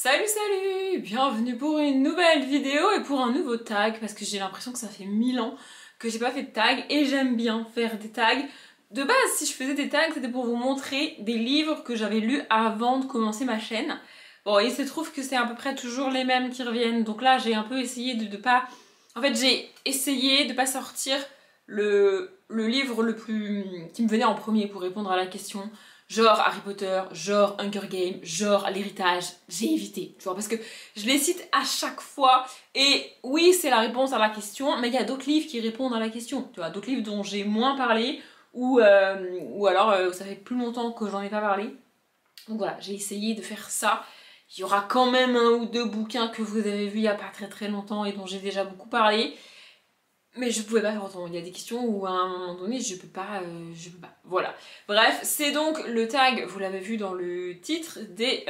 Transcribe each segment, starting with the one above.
Salut, bienvenue pour une nouvelle vidéo et pour un nouveau tag parce que j'ai l'impression que ça fait 1000 ans que j'ai pas fait de tag et j'aime bien faire des tags. De base, si je faisais des tags, c'était pour vous montrer des livres que j'avais lus avant de commencer ma chaîne. Bon, il se trouve que c'est à peu près toujours les mêmes qui reviennent, donc là j'ai un peu essayé de pas... En fait, j'ai essayé de pas sortir le livre qui me venait en premier pour répondre à la question. Genre Harry Potter, genre Hunger Games, genre l'héritage, j'ai évité, tu vois, parce que je les cite à chaque fois, et oui, c'est la réponse à la question, mais il y a d'autres livres qui répondent à la question, tu vois, d'autres livres dont j'ai moins parlé, ou alors ça fait plus longtemps que j'en ai pas parlé. Donc voilà, j'ai essayé de faire ça. Il y aura quand même un ou deux bouquins que vous avez vus il y a pas très longtemps et dont j'ai déjà beaucoup parlé. Mais je pouvais pas faire autrement, il y a des questions où à un moment donné je peux pas, voilà. Bref, c'est donc le tag, vous l'avez vu dans le titre, des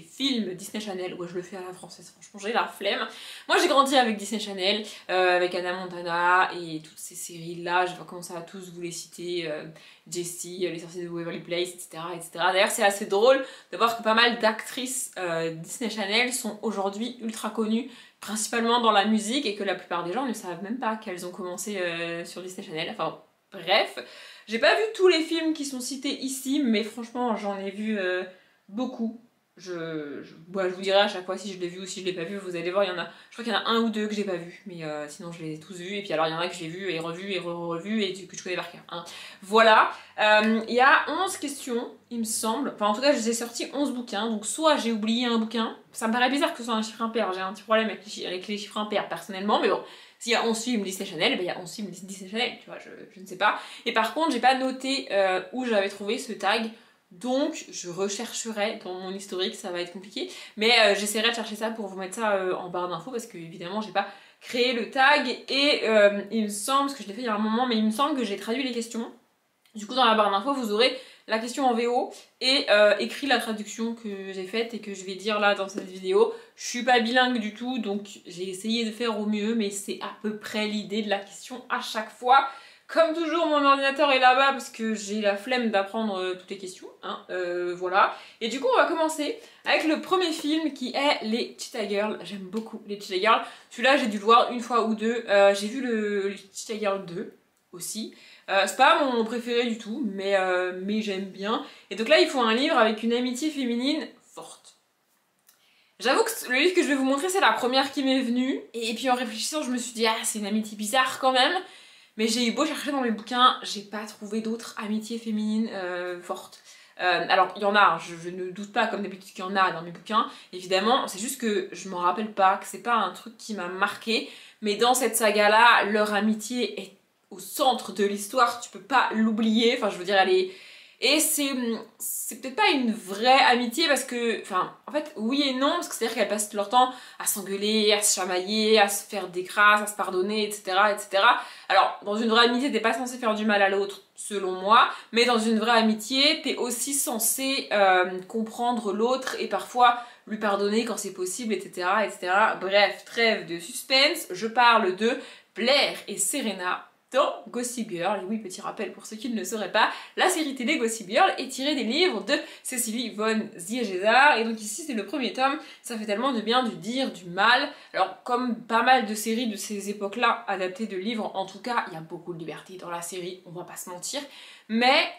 films Disney Channel. Ouais, je le fais à la française, franchement j'ai la flemme. Moi j'ai grandi avec Disney Channel, avec Hannah Montana et toutes ces séries là, je vais pas commencer à tous vous les citer, Jessie, Les Sorciers de Waverly Place, etc. etc. D'ailleurs c'est assez drôle de voir que pas mal d'actrices Disney Channel sont aujourd'hui ultra connues, principalement dans la musique, et que la plupart des gens ne savent même pas qu'elles ont commencé sur Disney Channel. Enfin bref, j'ai pas vu tous les films qui sont cités ici, mais franchement j'en ai vu beaucoup. Je vous dirai à chaque fois si je l'ai vu ou si je l'ai pas vu, vous allez voir, il y en a, je crois qu'il y en a un ou deux que j'ai pas vu, mais sinon je les ai tous vus, et puis alors il y en a que j'ai vu et revu et revu et que je connais par cœur. Hein. Voilà, il y a 11 questions, il me semble, enfin en tout cas je vous ai sorti 11 bouquins, donc soit j'ai oublié un bouquin, ça me paraît bizarre que ce soit un chiffre impair, j'ai un petit problème avec les chiffres impairs personnellement, mais bon, s'il y a 11 films Disney Channel, ben il y a 11 films Disney Channel, tu vois, je ne sais pas. Et par contre j'ai pas noté où j'avais trouvé ce tag, donc je rechercherai dans mon historique, ça va être compliqué, mais j'essaierai de chercher ça pour vous mettre ça en barre d'infos parce que évidemment j'ai pas créé le tag et il me semble, parce que je l'ai fait il y a un moment, mais il me semble que j'ai traduit les questions. Du coup dans la barre d'infos vous aurez la question en VO et écrit la traduction que j'ai faite et que je vais dire là dans cette vidéo. Je suis pas bilingue du tout donc j'ai essayé de faire au mieux, mais c'est à peu près l'idée de la question à chaque fois. Comme toujours, mon ordinateur est là-bas parce que j'ai la flemme d'apprendre toutes les questions, hein, voilà. Et du coup, on va commencer avec le premier film qui est les Cheetah Girls. J'aime beaucoup les Cheetah Girls. Celui-là, j'ai dû le voir une fois ou deux. J'ai vu les Cheetah Girls 2 aussi. C'est pas mon préféré du tout, mais j'aime bien. Et donc là, il faut un livre avec une amitié féminine forte. J'avoue que le livre que je vais vous montrer, c'est la première qui m'est venue. Et puis en réfléchissant, je me suis dit, ah, c'est une amitié bizarre quand même. Mais j'ai eu beau chercher dans mes bouquins, j'ai pas trouvé d'autres amitiés féminines fortes. Alors il y en a, hein, je ne doute pas comme d'habitude qu'il y en a dans mes bouquins, évidemment, c'est juste que je m'en rappelle pas, que c'est pas un truc qui m'a marqué, mais dans cette saga-là, leur amitié est au centre de l'histoire, tu peux pas l'oublier, enfin je veux dire elle est... Et c'est peut-être pas une vraie amitié parce que, enfin, en fait, oui et non, parce que c'est-à-dire qu'elles passent leur temps à s'engueuler, à se chamailler, à se faire des crasses, à se pardonner, etc., etc. Alors, dans une vraie amitié, t'es pas censé faire du mal à l'autre, selon moi, mais dans une vraie amitié, t'es aussi censé comprendre l'autre et parfois lui pardonner quand c'est possible, etc., etc. Bref, trêve de suspense, je parle de Blair et Serena dans Gossip Girl. Et oui, petit rappel pour ceux qui ne le sauraient pas, la série télé Gossip Girl est tirée des livres de Cecily von Ziegesar, et donc ici c'est le premier tome, ça fait tellement de bien, du dire, du mal. Alors comme pas mal de séries de ces époques-là, adaptées de livres, en tout cas, il y a beaucoup de liberté dans la série, on va pas se mentir, mais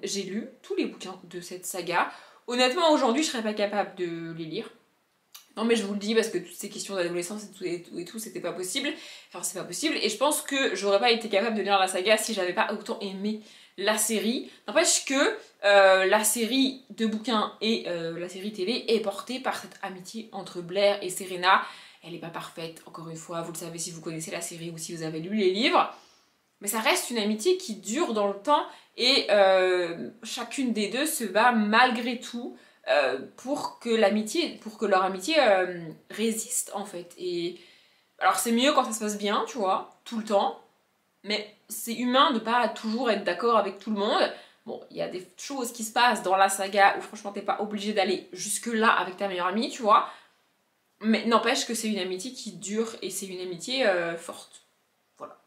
j'ai lu tous les bouquins de cette saga. Honnêtement, aujourd'hui, je serais pas capable de les lire. Non mais je vous le dis parce que toutes ces questions d'adolescence et tout c'était pas possible. Enfin c'est pas possible et je pense que j'aurais pas été capable de lire la saga si j'avais pas autant aimé la série. N'empêche que la série de bouquins et la série télé est portée par cette amitié entre Blair et Serena. Elle est pas parfaite, encore une fois, vous le savez si vous connaissez la série ou si vous avez lu les livres. Mais ça reste une amitié qui dure dans le temps et chacune des deux se bat malgré tout pour que leur amitié résiste en fait. Et alors c'est mieux quand ça se passe bien, tu vois, tout le temps, mais c'est humain de pas toujours être d'accord avec tout le monde. Bon, il y a des choses qui se passent dans la saga où franchement t'es pas obligé d'aller jusque là avec ta meilleure amie, tu vois, mais n'empêche que c'est une amitié qui dure et c'est une amitié forte. Voilà.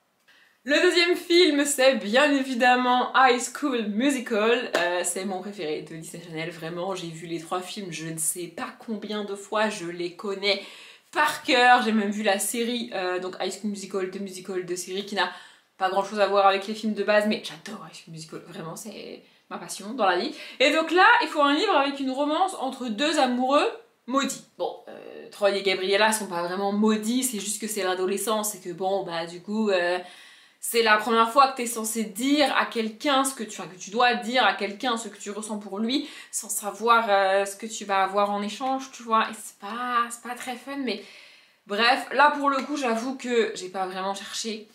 Le deuxième film, c'est bien évidemment High School Musical. C'est mon préféré de Disney Channel, vraiment. J'ai vu les 3 films, je ne sais pas combien de fois, je les connais par cœur. J'ai même vu la série, donc High School Musical, de série qui n'a pas grand chose à voir avec les films de base, mais j'adore High School Musical, vraiment, c'est ma passion dans la vie. Et donc là, il faut un livre avec une romance entre 2 amoureux maudits. Bon, Troy et Gabriella sont pas vraiment maudits, c'est juste que c'est l'adolescence et que bon, bah du coup... c'est la première fois que tu es censé dire à quelqu'un ce que tu dois dire à quelqu'un ce que tu ressens pour lui sans savoir ce que tu vas avoir en échange, tu vois. Et c'est pas très fun, mais bref, là pour le coup, j'avoue que j'ai pas vraiment cherché.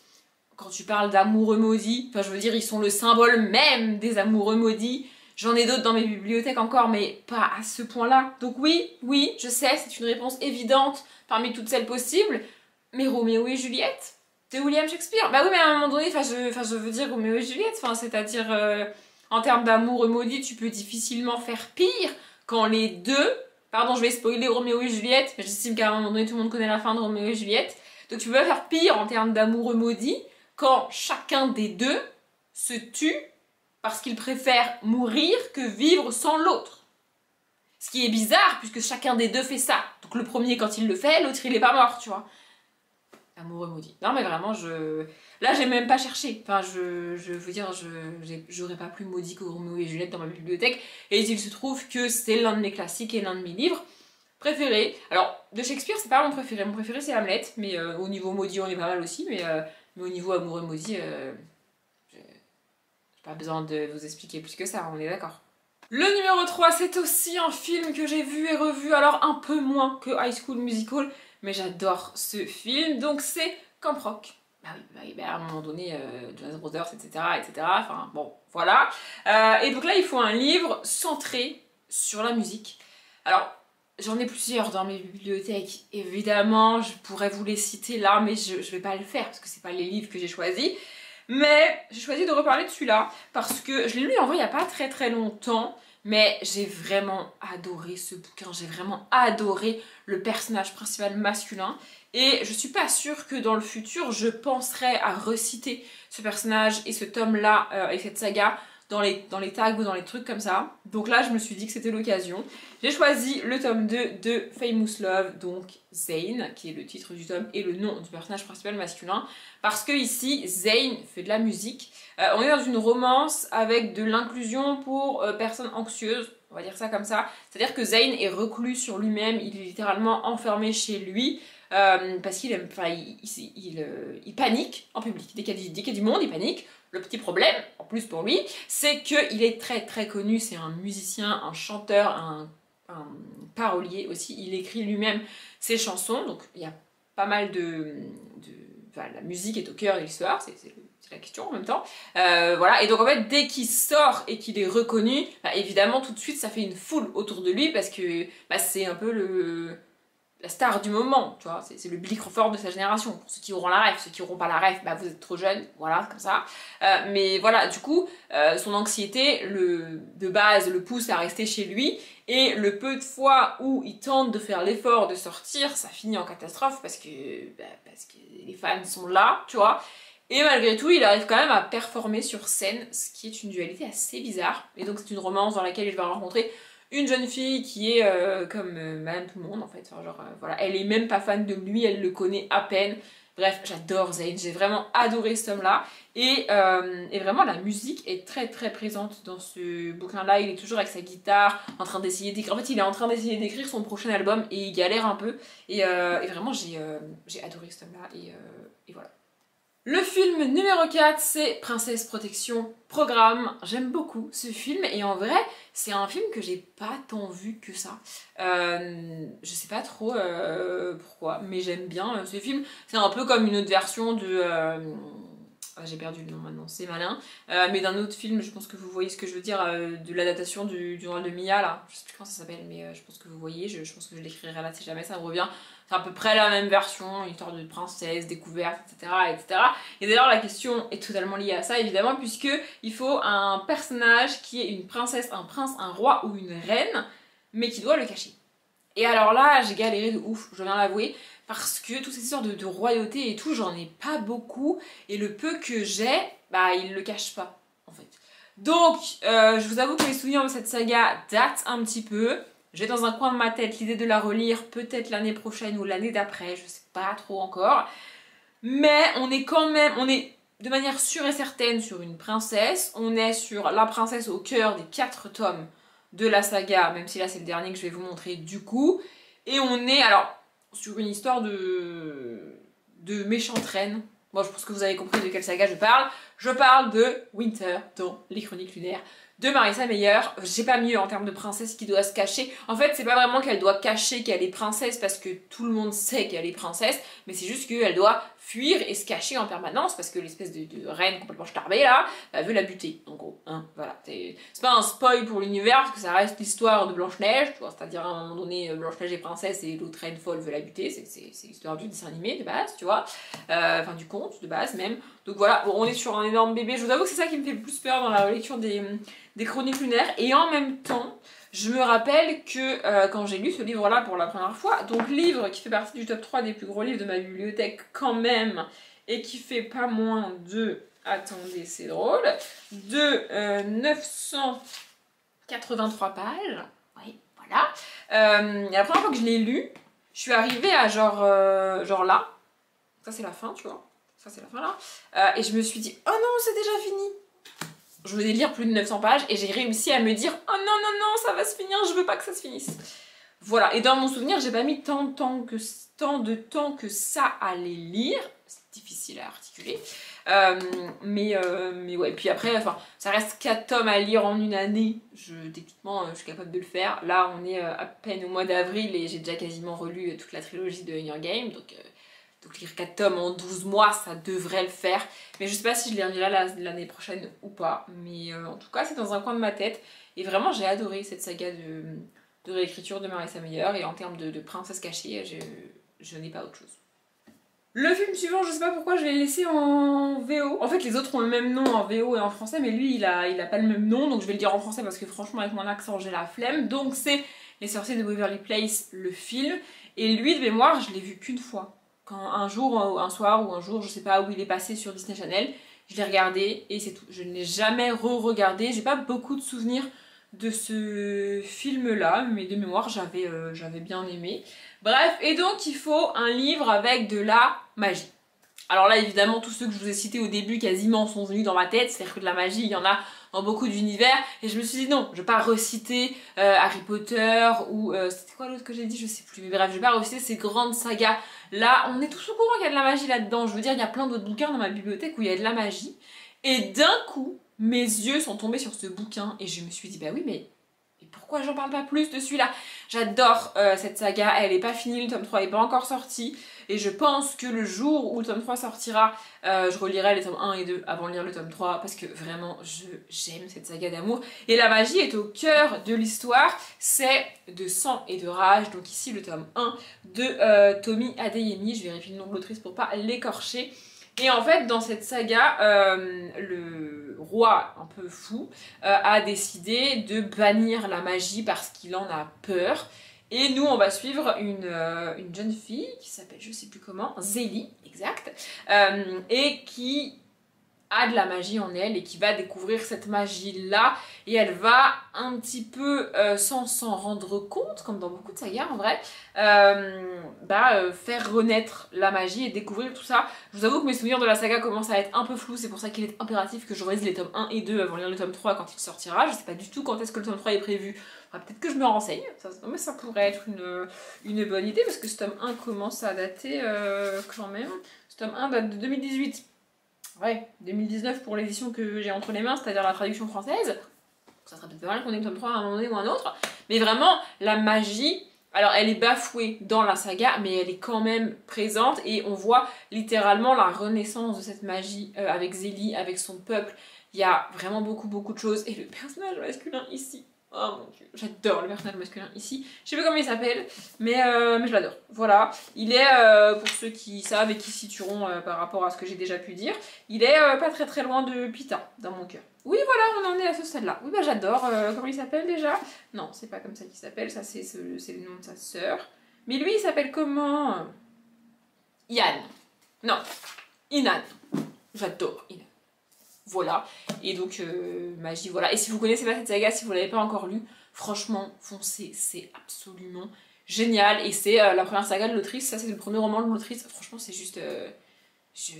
Quand tu parles d'amoureux maudits, enfin je veux dire, ils sont le symbole même des amoureux maudits. J'en ai d'autres dans mes bibliothèques encore, mais pas à ce point-là. Donc oui, je sais, c'est une réponse évidente parmi toutes celles possibles, mais Roméo et Juliette, de William Shakespeare. Bah oui, mais à un moment donné, je veux dire Roméo et Juliette, c'est-à-dire en termes d'amour maudit, tu peux difficilement faire pire quand les deux... Pardon, je vais spoiler Roméo et Juliette, mais j'estime qu'à un moment donné, tout le monde connaît la fin de Roméo et Juliette. Donc tu peux pas faire pire en termes d'amour maudit quand chacun des deux se tue parce qu'il préfère mourir que vivre sans l'autre. Ce qui est bizarre, puisque chacun des deux fait ça. Donc le premier, quand il le fait, l'autre, il est pas mort, tu vois. Amoureux maudit. Non mais vraiment, là j'ai même pas cherché. Enfin, je veux dire, j'aurais pas plus maudit que Roméo et Juliette dans ma bibliothèque. Et il se trouve que c'est l'un de mes classiques et l'un de mes livres préférés. Alors, de Shakespeare, c'est pas mon préféré. Mon préféré, c'est Hamlet. Mais au niveau maudit, on est pas mal aussi. Mais au niveau amoureux maudit, j'ai pas besoin de vous expliquer plus que ça, on est d'accord. Le numéro 3, c'est aussi un film que j'ai vu et revu, alors un peu moins que High School Musical, mais j'adore ce film, donc c'est Camp Rock. Bah oui, à un moment donné, Jonas Brothers, etc. Enfin bon, voilà. Et donc là, il faut un livre centré sur la musique. Alors, j'en ai plusieurs dans mes bibliothèques, évidemment, je pourrais vous les citer là, mais je vais pas le faire, parce que c'est pas les livres que j'ai choisis. Mais j'ai choisi de reparler de celui-là parce que je l'ai lu en vrai il n'y a pas très longtemps, mais j'ai vraiment adoré ce bouquin, j'ai vraiment adoré le personnage principal masculin et je suis pas sûre que dans le futur je penserai à reciter ce personnage et ce tome-là et cette saga dans les tags ou dans les trucs comme ça. Donc là je me suis dit que c'était l'occasion. J'ai choisi le tome 2 de Famous Love, donc Zayn, qui est le titre du tome et le nom du personnage principal masculin, parce que ici Zayn fait de la musique. On est dans une romance avec de l'inclusion pour personnes anxieuses, on va dire ça comme ça. C'est-à-dire que Zayn est reclus sur lui-même, il est littéralement enfermé chez lui. Parce qu'il il panique en public. Dès qu'il y a du monde, il panique. Le petit problème, en plus pour lui, c'est qu'il est très connu. C'est un musicien, un chanteur, un parolier aussi. Il écrit lui-même ses chansons. Donc il y a pas mal enfin, la musique est au cœur de l'histoire. C'est la question en même temps. Voilà. Et donc en fait, dès qu'il sort et qu'il est reconnu, bah, évidemment, tout de suite, ça fait une foule autour de lui parce que bah, c'est un peu la star du moment, tu vois, c'est le Billy Crawford de sa génération. Pour ceux qui auront la ref, ceux qui n'auront pas la ref, bah vous êtes trop jeunes, voilà, comme ça. Mais voilà, du coup, son anxiété, de base, le pousse à rester chez lui, et le peu de fois où il tente de faire l'effort de sortir, ça finit en catastrophe parce que les fans sont là, tu vois. Et malgré tout, il arrive quand même à performer sur scène, ce qui est une dualité assez bizarre. Et donc c'est une romance dans laquelle il va rencontrer une jeune fille qui est comme Madame Tout le Monde en fait, enfin, genre voilà, elle est même pas fan de lui, elle le connaît à peine. Bref, j'adore Zayn, j'ai vraiment adoré ce tome-là et vraiment la musique est très présente dans ce bouquin-là. Il est toujours avec sa guitare, en train d'essayer d'écrire. En fait, il est en train d'essayer d'écrire son prochain album et il galère un peu et vraiment j'ai adoré ce tome-là et voilà. Le film numéro 4, c'est Princesse Protection Programme. J'aime beaucoup ce film et en vrai, c'est un film que j'ai pas tant vu que ça. Je sais pas trop pourquoi, mais j'aime bien ce film. C'est un peu comme une autre version de... j'ai perdu le nom maintenant, c'est malin. Mais d'un autre film, je pense que vous voyez ce que je veux dire, de l'adaptation du journal de Mia, là. Je sais plus comment ça s'appelle, mais je pense que vous voyez, je pense que je l'écrirai là si jamais ça me revient. C'est à peu près la même version, une histoire de princesse, découverte, etc. Et d'ailleurs la question est totalement liée à ça évidemment, puisque il faut un personnage qui est une princesse, un prince, un roi ou une reine, mais qui doit le cacher. Et alors là, j'ai galéré de ouf, je viens l'avouer, parce que toutes ces histoires de royauté et tout, j'en ai pas beaucoup, et le peu que j'ai, bah ils le cachent pas, en fait. Donc, je vous avoue que les souvenirs de cette saga datent un petit peu. J'ai dans un coin de ma tête l'idée de la relire peut-être l'année prochaine ou l'année d'après, je sais pas trop encore. Mais on est quand même, on est de manière sûre et certaine sur une princesse. On est sur la princesse au cœur des 4 tomes de la saga, même si là c'est le dernier que je vais vous montrer du coup. Et on est alors sur une histoire de méchante reine. Bon, je pense que vous avez compris de quelle saga je parle. Je parle de Winter dans Les Chroniques Lunaires de Marissa Meyer. J'ai pas mieux en termes de princesse qui doit se cacher. En fait, c'est pas vraiment qu'elle doit cacher qu'elle est princesse parce que tout le monde sait qu'elle est princesse, mais c'est juste qu'elle doit fuir et se cacher en permanence parce que l'espèce de reine complètement starbée là, elle veut la buter. En gros, hein, voilà. C'est pas un spoil pour l'univers parce que ça reste l'histoire de Blanche-Neige, c'est-à-dire à un moment donné, Blanche-Neige est princesse et l'autre reine folle veut la buter. C'est l'histoire du dessin animé de base, tu vois. Enfin, du conte de base même. Donc voilà, bon, on est sur un énorme bébé. Je vous avoue que c'est ça qui me fait le plus peur dans la relecture des Chroniques Lunaires. Et en même temps, je me rappelle que quand j'ai lu ce livre-là pour la première fois, donc livre qui fait partie du top 3 des plus gros livres de ma bibliothèque quand même, et qui fait pas moins de, attendez c'est drôle, de 983 pages. Oui, voilà. La première fois que je l'ai lu, je suis arrivée à genre là. Ça c'est la fin, tu vois. Ça c'est la fin là. Et je me suis dit, oh non, c'est déjà fini. Je venais de lire plus de 900 pages et j'ai réussi à me dire, oh non, non, non, ça va se finir, je veux pas que ça se finisse. Voilà, et dans mon souvenir, j'ai pas mis tant de temps que ça à les lire. C'est difficile à articuler. Mais ouais, puis après, enfin, ça reste 4 tomes à lire en une année. Techniquement, je suis capable de le faire. Là, on est à peine au mois d'avril et j'ai déjà quasiment relu toute la trilogie de Hunger Games. Donc lire 4 tomes en 12 mois, ça devrait le faire. Mais je sais pas si je les relirai l'année prochaine ou pas. Mais en tout cas, c'est dans un coin de ma tête. Et vraiment, j'ai adoré cette saga de réécriture de Marissa Meyer. Et en termes de princesse cachée, je n'ai pas autre chose. Le film suivant, je sais pas pourquoi je l'ai laissé en VO. En fait, les autres ont le même nom en VO et en français, mais lui, il a pas le même nom. Donc je vais le dire en français parce que franchement, avec mon accent, j'ai la flemme. Donc c'est Les Sorciers de Waverly Place, le film. Et lui, de mémoire, je l'ai vu qu'une fois. Quand un jour, un soir ou un jour, je sais pas où il est passé sur Disney Channel, je l'ai regardé et c'est tout. Je ne l'ai jamais re-regardé. J'ai pas beaucoup de souvenirs de ce film-là, mais de mémoire, j'avais bien aimé. Bref, et donc il faut un livre avec de la magie. Alors là, évidemment, tous ceux que je vous ai cités au début quasiment sont venus dans ma tête, c'est-à-dire que de la magie, il y en a dans beaucoup d'univers, et je me suis dit non, je vais pas reciter Harry Potter, ou c'était quoi l'autre que j'ai dit, je sais plus, mais bref, je vais pas reciter ces grandes sagas. Là, on est tous au courant qu'il y a de la magie là-dedans, je veux dire, il y a plein d'autres bouquins dans ma bibliothèque où il y a de la magie, et d'un coup, mes yeux sont tombés sur ce bouquin, et je me suis dit, bah oui, mais pourquoi j'en parle pas plus de celui-là? J'adore cette saga, elle est pas finie, le tome 3 est pas encore sorti, et je pense que le jour où le tome 3 sortira, je relirai les tomes 1 et 2 avant de lire le tome 3, parce que vraiment, j'aime cette saga d'amour. Et la magie est au cœur de l'histoire, c'est de sang et de rage, donc ici le tome 1 de Tomi Adeyemi, je vérifie le nom de l'autrice pour pas l'écorcher. Et en fait, dans cette saga, le roi un peu fou a décidé de bannir la magie parce qu'il en a peur. Et nous, on va suivre une jeune fille qui s'appelle, je sais plus comment, Zélie, exact, et qui a de la magie en elle et qui va découvrir cette magie-là. Et elle va un petit peu, sans s'en rendre compte, comme dans beaucoup de sagas en vrai, faire renaître la magie et découvrir tout ça. Je vous avoue que mes souvenirs de la saga commencent à être un peu flous, c'est pour ça qu'il est impératif que je relise les tomes 1 et 2 avant de lire le tome 3 quand il sortira. Je sais pas du tout quand est-ce que le tome 3 est prévu. Enfin, peut-être que je me renseigne, mais ça pourrait être une bonne idée parce que ce tome 1 commence à dater quand même. Ce tome 1 date de 2018. Ouais, 2019 pour l'édition que j'ai entre les mains, c'est-à-dire la traduction française. Ça serait peut-être pas mal qu'on ait le tome 3 à un moment donné ou un autre. Mais vraiment, la magie, alors elle est bafouée dans la saga, mais elle est quand même présente. Et on voit littéralement la renaissance de cette magie avec Zélie, avec son peuple. Il y a vraiment beaucoup de choses. Et le personnage masculin ici, oh mon dieu, j'adore le personnage masculin ici. Je sais pas comment il s'appelle, mais je l'adore. Voilà, il est, pour ceux qui savent et qui situeront par rapport à ce que j'ai déjà pu dire, il est pas très loin de Pita, dans mon cœur. Oui, voilà, on en est à ce stade-là. Oui, bah j'adore. Comment il s'appelle déjà? Non, c'est pas comme ça qu'il s'appelle, ça c'est le nom de sa sœur. Mais lui, il s'appelle comment? Ian. Non, Inan. J'adore Inan. Voilà. Et donc, magie, voilà. Et si vous connaissez pas cette saga, si vous l'avez pas encore lu, franchement, foncez. C'est absolument génial. Et c'est la première saga de l'autrice. Ça, c'est le premier roman de l'autrice. Franchement, c'est juste... je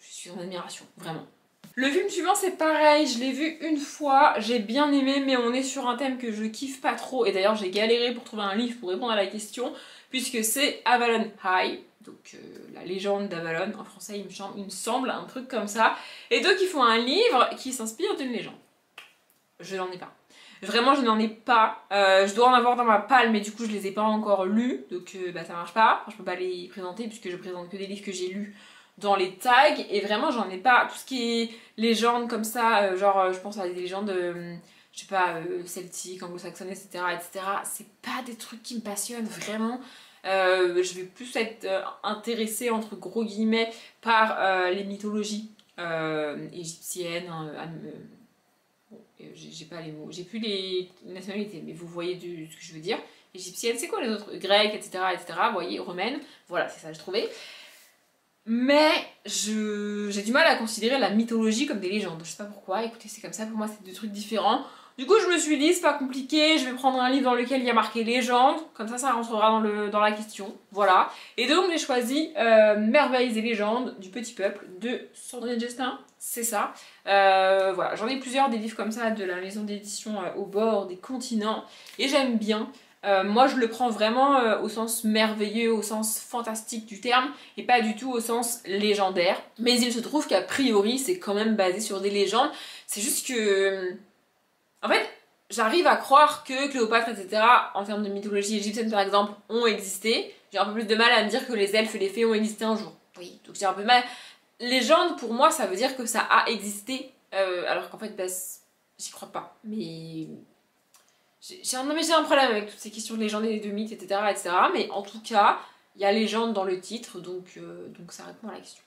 suis en admiration, vraiment. Le film suivant, c'est pareil, je l'ai vu une fois, j'ai bien aimé, mais on est sur un thème que je kiffe pas trop. Et d'ailleurs, j'ai galéré pour trouver un livre pour répondre à la question, puisque c'est Avalon High, donc la légende d'Avalon, en français il me semble, un truc comme ça. Et donc ils font un livre qui s'inspire d'une légende. Je n'en ai pas. Vraiment, je n'en ai pas. Je dois en avoir dans ma palle, mais du coup, je les ai pas encore lus, donc bah, ça marche pas. Enfin, je peux pas les présenter, puisque je présente que des livres que j'ai lus dans les tags, et vraiment j'en ai pas. Tout ce qui est légendes comme ça, genre je pense à des légendes, je sais pas, celtiques, anglo-saxonnes, etc. C'est pas des trucs qui me passionnent vraiment. Je vais plus être intéressée entre gros guillemets par les mythologies égyptiennes, bon, j'ai pas les mots, j'ai plus les nationalités, mais vous voyez ce que je veux dire. Égyptienne, c'est quoi les autres? Grecques, etc. Vous voyez, romaines, voilà, c'est ça, j'ai trouvé. Mais j'ai du mal à considérer la mythologie comme des légendes. Je sais pas pourquoi, écoutez, c'est comme ça, pour moi c'est deux trucs différents. Du coup, je me suis dit, c'est pas compliqué, je vais prendre un livre dans lequel il y a marqué légende, comme ça rentrera dans la question. Voilà. Et donc, j'ai choisi Merveilles et légendes du petit peuple de Sandrine Gestin, c'est ça. Voilà, j'en ai plusieurs des livres comme ça de la maison d'édition au bord des continents, et j'aime bien. Moi je le prends vraiment au sens merveilleux, au sens fantastique du terme et pas du tout au sens légendaire. Mais il se trouve qu'a priori c'est quand même basé sur des légendes. C'est juste que... En fait, j'arrive à croire que Cléopâtre, etc. en termes de mythologie égyptienne par exemple, ont existé. J'ai un peu plus de mal à me dire que les elfes et les fées ont existé un jour. Oui, donc j'ai un peu de mal. Légende pour moi ça veut dire que ça a existé alors qu'en fait bah, j'y crois pas. Mais... J'ai un problème avec toutes ces questions de légende et de mythes, etc. Mais en tout cas, il y a légende dans le titre, donc ça répond à la question.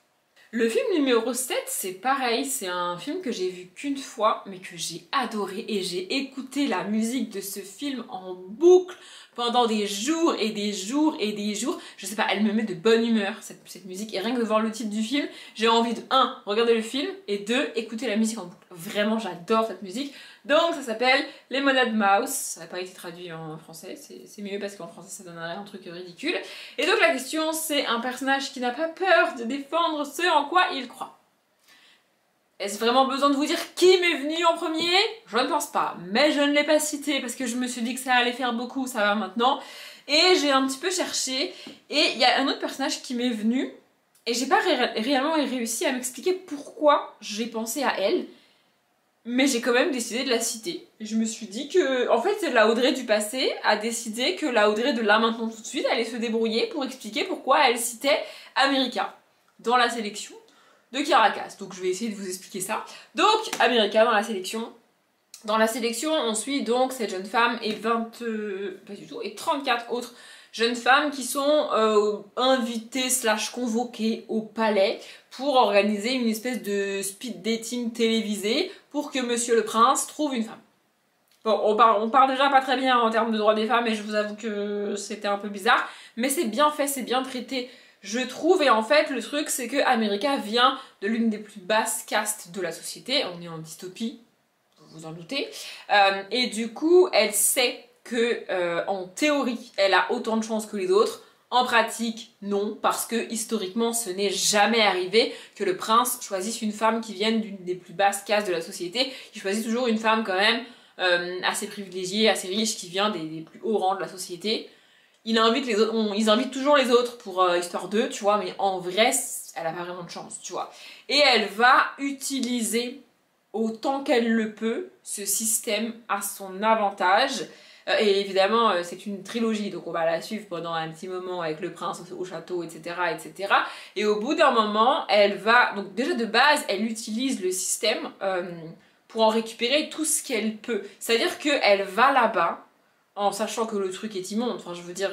Le film numéro 7, c'est pareil, c'est un film que j'ai vu qu'une fois, mais que j'ai adoré, et j'ai écouté la musique de ce film en boucle pendant des jours et des jours et des jours. Je sais pas, elle me met de bonne humeur, cette musique, et rien que de voir le titre du film, j'ai envie de 1. Regarder le film, et 2. Écouter la musique en boucle. Vraiment, j'adore cette musique. Donc ça s'appelle Lemonade Mouse, ça n'a pas été traduit en français, c'est mieux parce qu'en français ça donnerait un truc ridicule. Et donc la question c'est un personnage qui n'a pas peur de défendre ce en quoi il croit. Est-ce vraiment besoin de vous dire qui m'est venu en premier? Je ne pense pas, mais je ne l'ai pas cité parce que je me suis dit que ça allait faire beaucoup, ça va maintenant. Et j'ai un petit peu cherché, et il y a un autre personnage qui m'est venu, et j'ai pas réellement réussi à m'expliquer pourquoi j'ai pensé à elle. Mais j'ai quand même décidé de la citer. Je me suis dit que, en fait, la Audrey du passé a décidé que la Audrey de là maintenant tout de suite allait se débrouiller pour expliquer pourquoi elle citait America dans la sélection de Caracas. Donc je vais essayer de vous expliquer ça. Donc America dans la sélection. Dans la sélection, on suit donc cette jeune femme et pas du tout, et 34 autres jeunes femmes qui sont invitées / convoquées au palais pour organiser une espèce de speed dating télévisé pour que Monsieur le Prince trouve une femme. Bon, on part déjà pas très bien en termes de droits des femmes, et je vous avoue que c'était un peu bizarre, mais c'est bien fait, c'est bien traité, je trouve. Et en fait, le truc, c'est que America vient de l'une des plus basses castes de la société, on est en dystopie, vous vous en doutez, et du coup, elle sait que, en théorie, elle a autant de chances que les autres. En pratique, non, parce que historiquement, ce n'est jamais arrivé que le prince choisisse une femme qui vienne d'une des plus basses castes de la société. Il choisit toujours une femme quand même assez privilégiée, assez riche, qui vient des plus hauts rangs de la société. Ils invitent toujours les autres pour histoire d'eux, tu vois, mais en vrai, elle a pas vraiment de chance, tu vois. Et elle va utiliser autant qu'elle le peut ce système à son avantage. Et évidemment, c'est une trilogie, donc on va la suivre pendant un petit moment avec le prince au château, etc. etc. Et au bout d'un moment, elle va... Donc déjà de base, elle utilise le système pour en récupérer tout ce qu'elle peut. C'est-à-dire qu'elle va là-bas, en sachant que le truc est immonde. Enfin, je veux dire,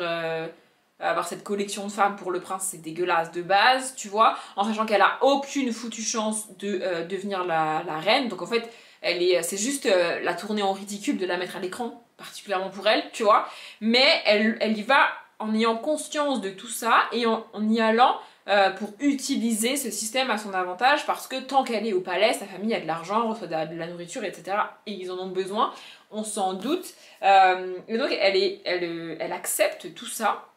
avoir cette collection de femmes pour le prince, c'est dégueulasse de base, tu vois. En sachant qu'elle a aucune foutue chance de devenir la reine. Donc en fait, c'est juste la tourner en ridicule de la mettre à l'écran, particulièrement pour elle, tu vois. Mais elle y va en ayant conscience de tout ça et en y allant pour utiliser ce système à son avantage parce que tant qu'elle est au palais, sa famille a de l'argent, reçoit de la nourriture, etc. Et ils en ont besoin, on s'en doute. Et donc elle accepte tout ça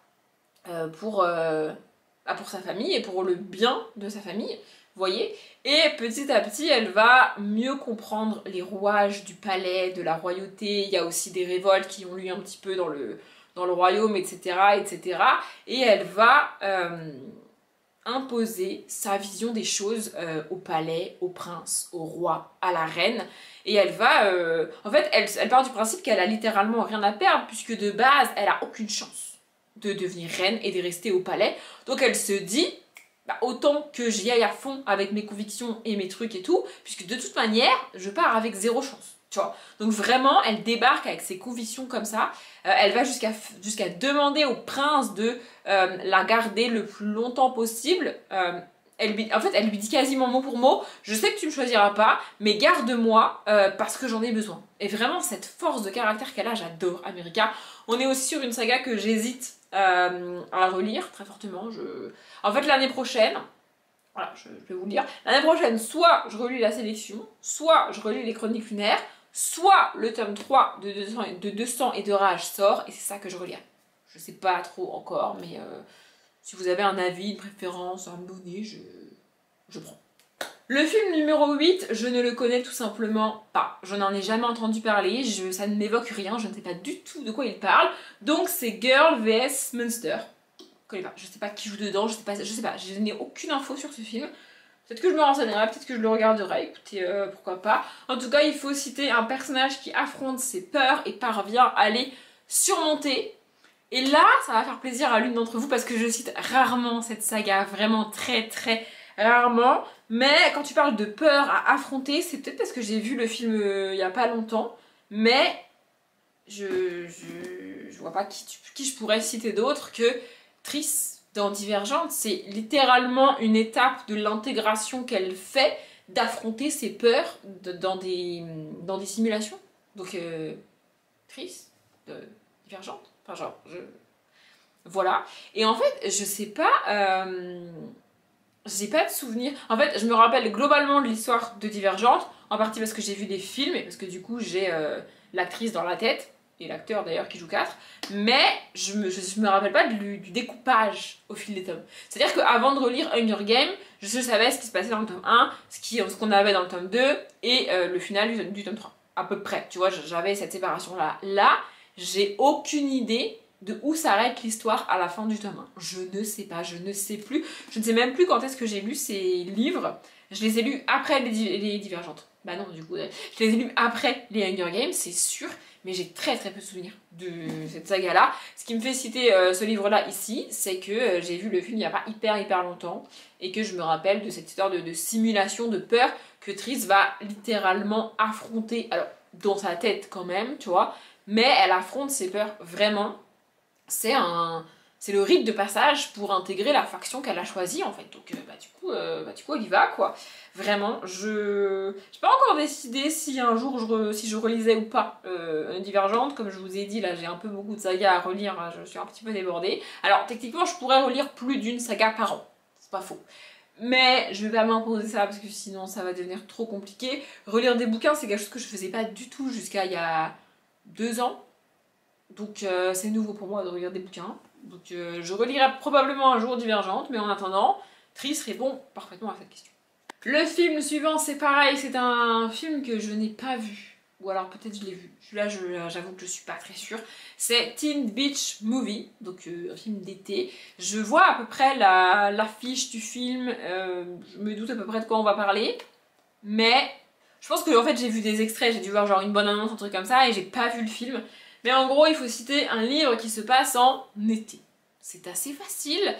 pour sa famille et pour le bien de sa famille, vous voyez. Et petit à petit, elle va mieux comprendre les rouages du palais, de la royauté. Il y a aussi des révoltes qui ont lieu un petit peu dans le royaume, etc., etc. Et elle va imposer sa vision des choses au palais, au prince, au roi, à la reine. Et elle va... en fait, elle part du principe qu'elle a littéralement rien à perdre, puisque de base, elle a aucune chance de devenir reine et de rester au palais. Donc elle se dit, bah, autant que j'y aille à fond avec mes convictions et mes trucs et tout, puisque de toute manière, je pars avec zéro chance. Tu vois. Donc vraiment, elle débarque avec ses convictions comme ça. Elle va jusqu'à demander au prince de la garder le plus longtemps possible. En fait, elle lui dit quasiment mot pour mot, je sais que tu ne me choisiras pas, mais garde-moi parce que j'en ai besoin. Et vraiment, cette force de caractère qu'elle a, j'adore America. On est aussi sur une saga que j'hésite à relire très fortement. En fait, l'année prochaine, voilà, je vais vous le dire, l'année prochaine, soit je relis la sélection, soit je relis les chroniques lunaires, soit le tome 3 de 200 et de Rage sort, et c'est ça que je relirai. Je sais pas trop encore, mais si vous avez un avis, une préférence à me donner, je prends. Le film numéro 8, je ne le connais tout simplement pas. Je n'en ai jamais entendu parler, ça ne m'évoque rien, je ne sais pas du tout de quoi il parle. Donc c'est Girl vs Monster. Je connais pas, je sais pas qui joue dedans, je sais pas, je n'ai aucune info sur ce film. Peut-être que je me renseignerai, peut-être que je le regarderai, écoutez, pourquoi pas. En tout cas, il faut citer un personnage qui affronte ses peurs et parvient à les surmonter. Et là, ça va faire plaisir à l'une d'entre vous parce que je cite rarement cette saga, vraiment très très rarement. Mais quand tu parles de peur à affronter, c'est peut-être parce que j'ai vu le film il y a pas longtemps. Mais je vois pas qui je pourrais citer d'autre que Triss dans Divergente. C'est littéralement une étape de l'intégration qu'elle fait d'affronter ses peurs dans des simulations. Donc, Triss de Divergente. Enfin, genre, voilà. Et en fait, je sais pas... j'ai pas de souvenir. En fait, je me rappelle globalement de l'histoire de Divergente, en partie parce que j'ai vu des films, et parce que du coup, j'ai l'actrice dans la tête, et l'acteur d'ailleurs qui joue 4, mais je me rappelle pas du découpage au fil des tomes. C'est-à-dire qu'avant de relire Hunger Games, je savais ce qui se passait dans le tome 1, ce qu'on avait dans le tome 2, et le final du tome 3. À peu près, tu vois, j'avais cette séparation-là. Là, j'ai aucune idée de où s'arrête l'histoire à la fin du tome 1. Je ne sais pas, je ne sais plus. Je ne sais même plus quand est-ce que j'ai lu ces livres. Je les ai lus après les Divergentes. Bah non, du coup, je les ai lus après les Hunger Games, c'est sûr. Mais j'ai très très peu de souvenirs de cette saga-là. Ce qui me fait citer ce livre-là ici, c'est que j'ai vu le film il n'y a pas hyper longtemps. Et que je me rappelle de cette histoire de simulation, de peur que Triss va littéralement affronter. Alors, dans sa tête quand même, tu vois. Mais elle affronte ses peurs vraiment. C'est le rite de passage pour intégrer la faction qu'elle a choisie en fait. Donc du coup elle y va quoi. Vraiment, je n'ai pas encore décidé si un jour si je relisais ou pas Divergente. Comme je vous ai dit, là j'ai un peu beaucoup de sagas à relire, hein, je suis un petit peu débordée. Alors techniquement je pourrais relire plus d'une saga par an, c'est pas faux. Mais je vais pas m'imposer ça parce que sinon ça va devenir trop compliqué. Relire des bouquins c'est quelque chose que je faisais pas du tout jusqu'à il y a 2 ans. Donc c'est nouveau pour moi de relire des bouquins. Donc je relirai probablement un jour Divergente, mais en attendant, Triss répond parfaitement à cette question. Le film suivant, c'est pareil, c'est un film que je n'ai pas vu. Ou alors peut-être je l'ai vu. Là, j'avoue que je suis pas très sûre. C'est Teen Beach Movie, donc un film d'été. Je vois à peu près l'affiche du film, je me doute à peu près de quoi on va parler. Mais je pense que en fait j'ai vu des extraits, j'ai dû voir genre une bonne annonce, un truc comme ça, et j'ai pas vu le film. Mais en gros, il faut citer un livre qui se passe en été. C'est assez facile.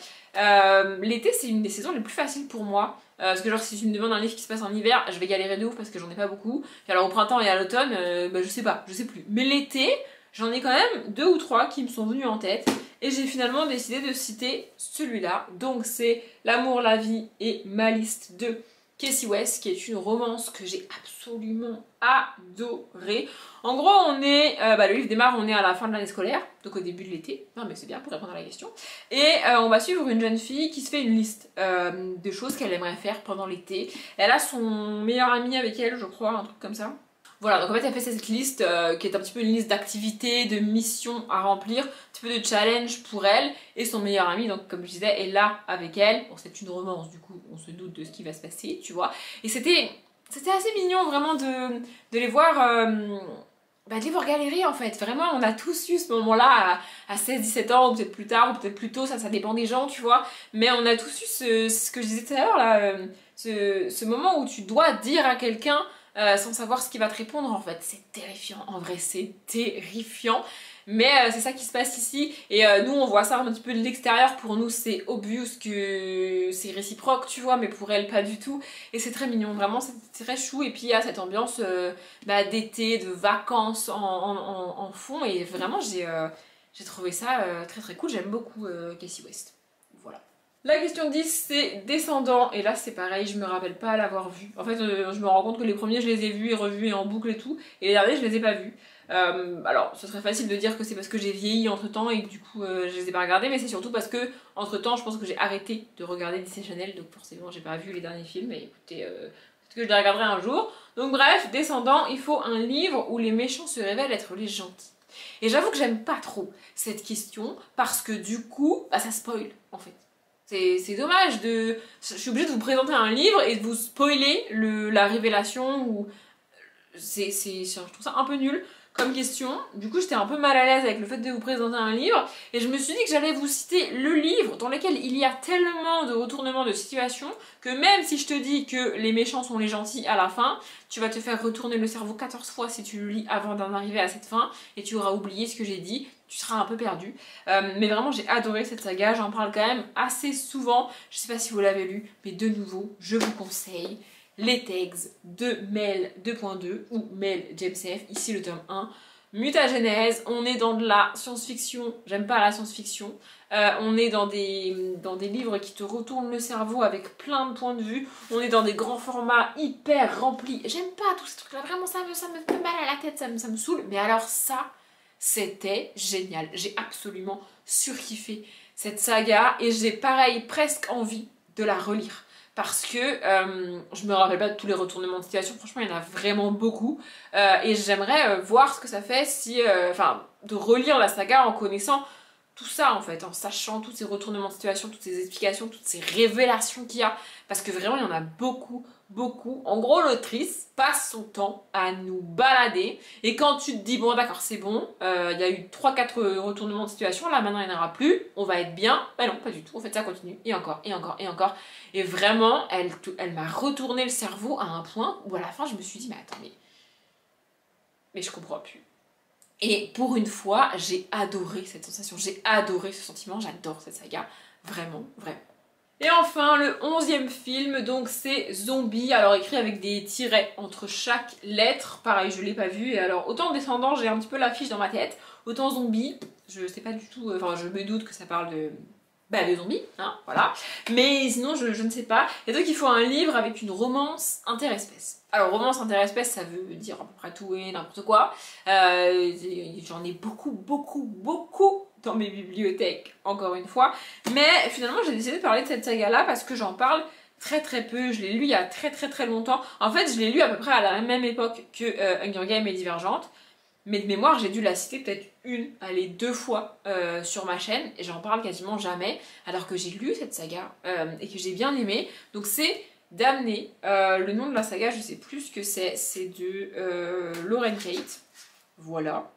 L'été, c'est une des saisons les plus faciles pour moi. Parce que genre, si tu me demandes un livre qui se passe en hiver, je vais galérer de ouf parce que j'en ai pas beaucoup. Et alors au printemps et à l'automne, bah, je sais pas, je sais plus. Mais l'été, j'en ai quand même 2 ou 3 qui me sont venus en tête. Et j'ai finalement décidé de citer celui-là. Donc c'est L'amour, la vie et ma liste de Casey West, qui est une romance que j'ai absolument adorée. En gros, on est, le livre démarre, on est à la fin de l'année scolaire, donc au début de l'été. Non mais c'est bien pour répondre à la question. Et on va suivre une jeune fille qui se fait une liste de choses qu'elle aimerait faire pendant l'été. Elle a son meilleur ami avec elle, je crois, un truc comme ça. Voilà, donc en fait elle fait cette liste qui est un petit peu une liste d'activités, de missions à remplir, un petit peu de challenge pour elle, et son meilleur ami, donc comme je disais, est là avec elle. Bon, c'est une romance, du coup on se doute de ce qui va se passer, tu vois. Et c'était assez mignon vraiment de les voir... de les voir galérer en fait. Vraiment, on a tous eu ce moment-là à 16-17 ans, ou peut-être plus tard, ou peut-être plus tôt, ça dépend des gens, tu vois. Mais on a tous eu ce que je disais tout à l'heure là, ce moment où tu dois dire à quelqu'un sans savoir ce qu'il va te répondre en fait. C'est terrifiant, en vrai c'est terrifiant. Mais c'est ça qui se passe ici et nous on voit ça un petit peu de l'extérieur, pour nous c'est obvious que c'est réciproque tu vois, mais pour elle pas du tout et c'est très mignon, vraiment c'est très chou. Et puis il y a cette ambiance d'été, de vacances en fond et vraiment j'ai trouvé ça très très cool, j'aime beaucoup Casey West. Voilà. La question 10 c'est Descendants, et là c'est pareil, je me rappelle pas l'avoir vu. En fait je me rends compte que les premiers je les ai vus et revus et en boucle et tout, et les derniers je les ai pas vus. Alors ce serait facile de dire que c'est parce que j'ai vieilli entre temps et que du coup je les ai pas regardés, mais c'est surtout parce que entre temps je pense que j'ai arrêté de regarder Disney Channel, donc forcément j'ai pas vu les derniers films, et écoutez, peut-être que je les regarderai un jour. Donc bref, Descendants, il faut un livre où les méchants se révèlent être les gentils. Et j'avoue que j'aime pas trop cette question parce que du coup, ça spoil en fait. C'est dommage de... Je suis obligée de vous présenter un livre et de vous spoiler la révélation ou... Je trouve ça un peu nul comme question. Du coup j'étais un peu mal à l'aise avec le fait de vous présenter un livre et je me suis dit que j'allais vous citer le livre dans lequel il y a tellement de retournements de situation que même si je te dis que les méchants sont les gentils à la fin, tu vas te faire retourner le cerveau 14 fois si tu le lis avant d'en arriver à cette fin et tu auras oublié ce que j'ai dit, tu seras un peu perdu. Mais vraiment j'ai adoré cette saga, j'en parle quand même assez souvent, je sais pas si vous l'avez lu, mais de nouveau je vous conseille Les Tags de Mel 2.2 ou Mel James F, ici le tome 1. Mutagénèse, on est dans de la science-fiction, j'aime pas la science-fiction, on est dans des livres qui te retournent le cerveau avec plein de points de vue, on est dans des grands formats hyper remplis, j'aime pas tous ces trucs là, vraiment ça me fait mal à la tête, ça me saoule, mais alors ça, c'était génial, j'ai absolument surkiffé cette saga et j'ai pareil presque envie de la relire. Parce que je me rappelle pas de tous les retournements de situation, franchement il y en a vraiment beaucoup et j'aimerais voir ce que ça fait si, de relire la saga en connaissant tout ça en fait, en sachant tous ces retournements de situation, toutes ces explications, toutes ces révélations qu'il y a, parce que vraiment il y en a beaucoup, beaucoup. En gros l'autrice passe son temps à nous balader et quand tu te dis bon d'accord c'est bon, il y a eu 3-4 retournements de situation, là maintenant il n'y en aura plus, on va être bien, bah non pas du tout, en fait ça continue, et encore, et encore, et encore, et vraiment elle m'a retourné le cerveau à un point où à la fin je me suis dit mais attends mais je comprends plus. Et pour une fois, j'ai adoré cette sensation, j'ai adoré ce sentiment, j'adore cette saga, vraiment, vraiment. Et enfin, le 11e film, donc c'est Zombie, alors écrit avec des tirets entre chaque lettre, pareil, je l'ai pas vu, et alors autant Descendant, j'ai un petit peu l'affiche dans ma tête, autant Zombie, je sais pas du tout, enfin je me doute que ça parle de zombies, hein, voilà, mais sinon je ne sais pas, et donc il faut un livre avec une romance interespèce. Alors romance interespèce ça veut dire à peu près tout et n'importe quoi, j'en ai beaucoup, beaucoup, beaucoup dans mes bibliothèques, encore une fois, mais finalement j'ai décidé de parler de cette saga là parce que j'en parle très très peu, je l'ai lu il y a très très très longtemps, en fait je l'ai lu à peu près à la même époque que Hunger Games et Divergente, mais de mémoire j'ai dû la citer peut-être allez 2 fois sur ma chaîne et j'en parle quasiment jamais alors que j'ai lu cette saga et que j'ai bien aimé. Donc c'est Damnée, le nom de la saga je sais plus ce que c'est de Lauren Kate, voilà.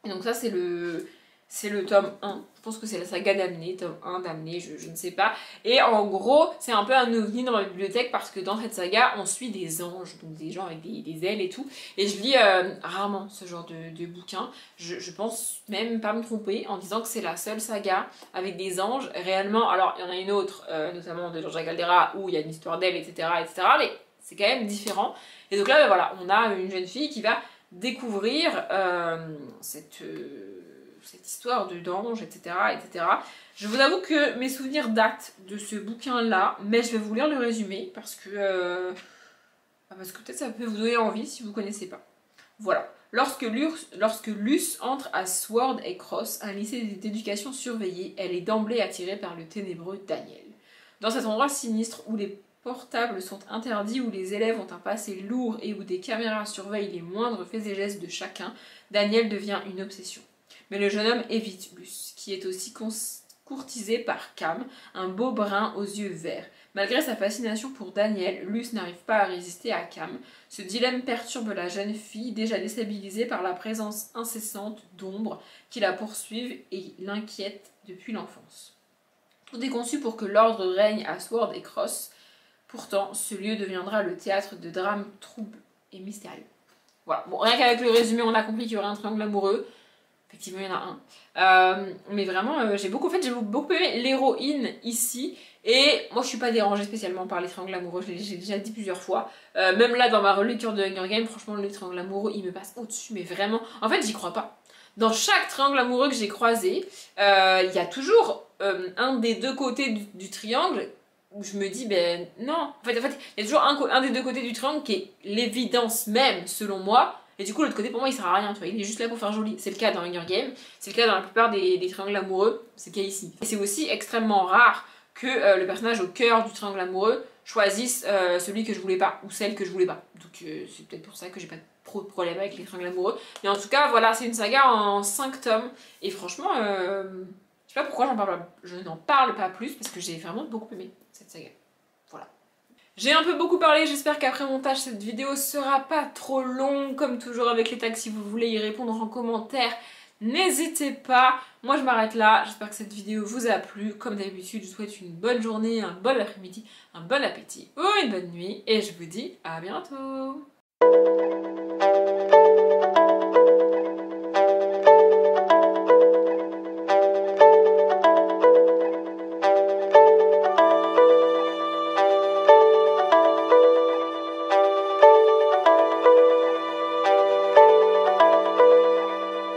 Et donc ça c'est le tome 1, je pense que c'est la saga Damnée, tome 1, Damnée, je ne sais pas. Et en gros, c'est un peu un ovni dans ma bibliothèque parce que dans cette saga, on suit des anges, donc des gens avec des ailes et tout. Et je lis rarement ce genre de bouquin. Je pense même pas me tromper en disant que c'est la seule saga avec des anges réellement. Alors, il y en a une autre, notamment de Georgia Caldera, où il y a une histoire d'elle, etc., etc. Mais c'est quand même différent. Et donc là, ben voilà, on a une jeune fille qui va découvrir cette histoire de d'ange, etc., etc. Je vous avoue que mes souvenirs datent de ce bouquin-là, mais je vais vous lire le résumé parce que peut-être ça peut vous donner envie si vous ne connaissez pas. Voilà. Lorsque Luce entre à Sword et Cross, un lycée d'éducation surveillé, elle est d'emblée attirée par le ténébreux Daniel. Dans cet endroit sinistre où les portables sont interdits, où les élèves ont un passé lourd et où des caméras surveillent les moindres faits et gestes de chacun, Daniel devient une obsession. Mais le jeune homme évite Luce, qui est aussi courtisée par Cam, un beau brun aux yeux verts. Malgré sa fascination pour Daniel, Luce n'arrive pas à résister à Cam. Ce dilemme perturbe la jeune fille, déjà déstabilisée par la présence incessante d'ombres qui la poursuivent et l'inquiètent depuis l'enfance. Tout est conçu pour que l'ordre règne à Sword et Cross. Pourtant, ce lieu deviendra le théâtre de drames troubles et mystérieux. Voilà, bon, rien qu'avec le résumé, on a compris qu'il y aurait un triangle amoureux. Effectivement, il y en a un. Mais vraiment, j'ai beaucoup aimé l'héroïne ici. Et moi, je suis pas dérangée spécialement par les triangles amoureux, j'ai déjà dit plusieurs fois. Même là, dans ma relecture de Hunger Games, franchement, les triangles amoureux, ils me passent au-dessus. Mais vraiment, en fait, j'y crois pas. Dans chaque triangle amoureux que j'ai croisé, il y a toujours un des deux côtés du triangle où je me dis, ben non. En fait, il y a toujours un des deux côtés du triangle qui est l'évidence même, selon moi. Et du coup, l'autre côté, pour moi, il sert à rien, tu vois. Il est juste là pour faire joli. C'est le cas dans Hunger Games, c'est le cas dans la plupart des triangles amoureux, c'est le cas ici. Et c'est aussi extrêmement rare que le personnage au cœur du triangle amoureux choisisse celui que je voulais pas, ou celle que je voulais pas. Donc c'est peut-être pour ça que j'ai pas trop de problème avec les triangles amoureux. Mais en tout cas, voilà, c'est une saga en 5 tomes. Et franchement, je sais pas pourquoi je n'en parle pas plus, parce que j'ai vraiment beaucoup aimé cette saga. Voilà. J'ai un peu beaucoup parlé, j'espère qu'après montage cette vidéo sera pas trop longue. Comme toujours avec les tags, si vous voulez y répondre en commentaire, n'hésitez pas. Moi je m'arrête là, j'espère que cette vidéo vous a plu. Comme d'habitude, je vous souhaite une bonne journée, un bon après-midi, un bon appétit ou une bonne nuit. Et je vous dis à bientôt.